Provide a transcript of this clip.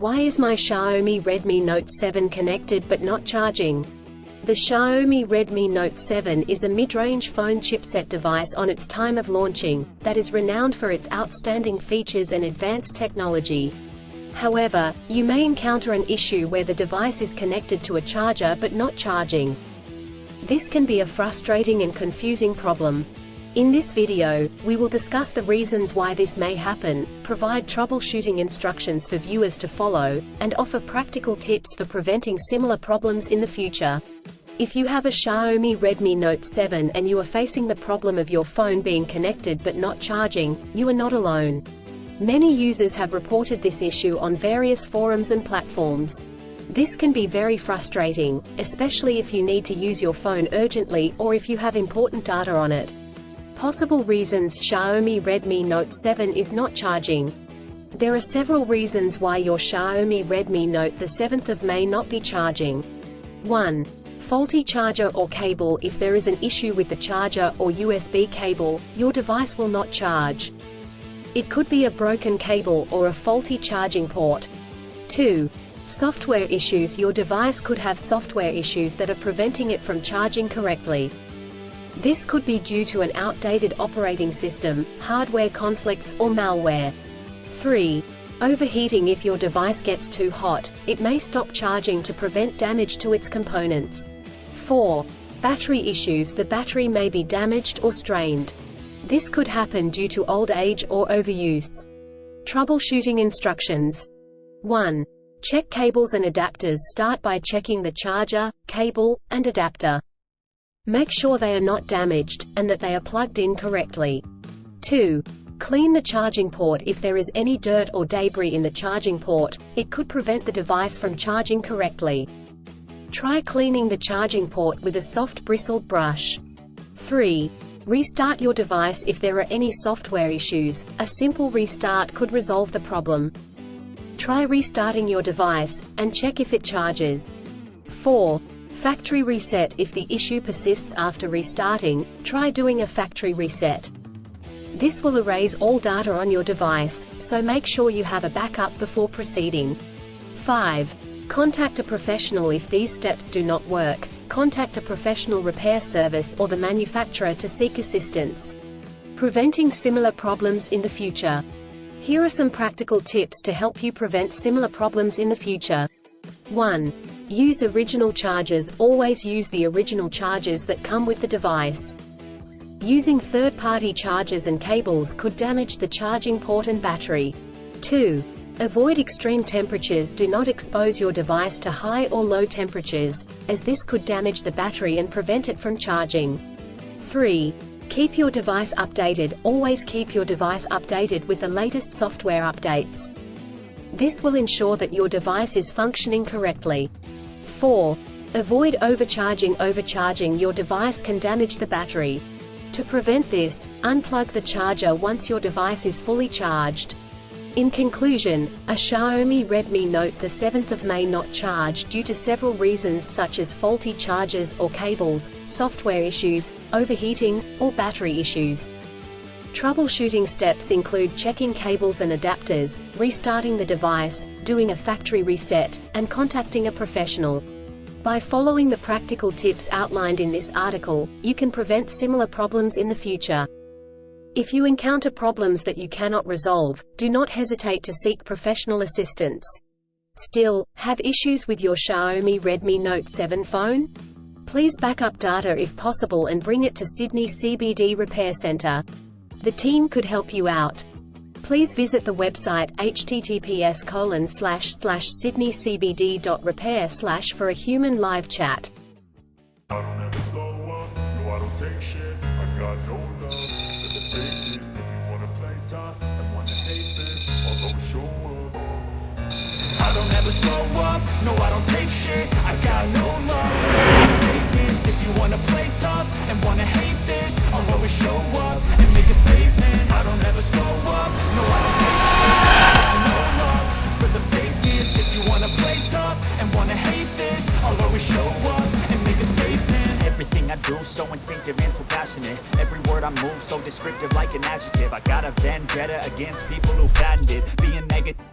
Why is my Xiaomi Redmi Note 7 connected but not charging? The Xiaomi Redmi Note 7 is a mid-range phone chipset device on its time of launching, that is renowned for its outstanding features and advanced technology. However, you may encounter an issue where the device is connected to a charger but not charging. This can be a frustrating and confusing problem. In this video, we will discuss the reasons why this may happen, provide troubleshooting instructions for viewers to follow, and offer practical tips for preventing similar problems in the future. If you have a Xiaomi Redmi Note 7 and you are facing the problem of your phone being connected but not charging, you are not alone. Many users have reported this issue on various forums and platforms. This can be very frustrating, especially if you need to use your phone urgently or if you have important data on it. Possible reasons Xiaomi Redmi Note 7 is not charging. There are several reasons why your Xiaomi Redmi Note the 7th of May not be charging. 1. Faulty charger or cable. If there is an issue with the charger or USB cable, your device will not charge. It could be a broken cable or a faulty charging port. 2. Software issues. Your device could have software issues that are preventing it from charging correctly. This could be due to an outdated operating system, hardware conflicts or malware. 3. Overheating. If your device gets too hot, it may stop charging to prevent damage to its components. 4. Battery issues. The battery may be damaged or strained. This could happen due to old age or overuse. Troubleshooting instructions. 1. Check cables and adapters. Start by checking the charger, cable, and adapter. Make sure they are not damaged, and that they are plugged in correctly. 2. Clean the charging port. If there is any dirt or debris in the charging port, it could prevent the device from charging correctly. Try cleaning the charging port with a soft bristled brush. 3. Restart your device. If there are any software issues, a simple restart could resolve the problem. Try restarting your device, and check if it charges. 4. Factory reset. If the issue persists after restarting, try doing a factory reset. This will erase all data on your device, so make sure you have a backup before proceeding. 5. Contact a professional. If these steps do not work, contact a professional repair service or the manufacturer to seek assistance. Preventing similar problems in the future. Here are some practical tips to help you prevent similar problems in the future. 1. Use original chargers. Always use the original chargers that come with the device. Using third-party chargers and cables could damage the charging port and battery. 2. Avoid extreme temperatures. Do not expose your device to high or low temperatures, as this could damage the battery and prevent it from charging. 3. Keep your device updated. Always keep your device updated with the latest software updates. This will ensure that your device is functioning correctly. 4. Avoid overcharging. Overcharging your device can damage the battery. To prevent this, unplug the charger once your device is fully charged. In conclusion, a Xiaomi Redmi Note the 7th of May not charged due to several reasons such as faulty chargers or cables, software issues, overheating, or battery issues. Troubleshooting steps include checking cables and adapters, restarting the device, doing a factory reset, and contacting a professional. By following the practical tips outlined in this article, you can prevent similar problems in the future. If you encounter problems that you cannot resolve, do not hesitate to seek professional assistance. Still, have issues with your Xiaomi Redmi Note 7 phone? Please back up data if possible and bring it to Sydney CBD Repair Centre. The team could help you out. Please visit the website https://sydneycbd.repair/ for a human live chat. I don't ever slow up, no I don't take shit, I got no love for the fakeness. If you wanna play tough and wanna hate this, I'll always show up. I don't ever slow up, no I don't take shit, I got no love for the fakeness. If you wanna play tough and wanna hate this, I'll always show up and make a statement. I don't ever slow up, no I don't take shit, I got no love for the fakeness. If you wanna play tough and wanna hate this, I'll always show up and make a statement. Everything I do so instinctive and so passionate. Every word I move so descriptive like an adjective. I got a vendetta against people who patented being negative.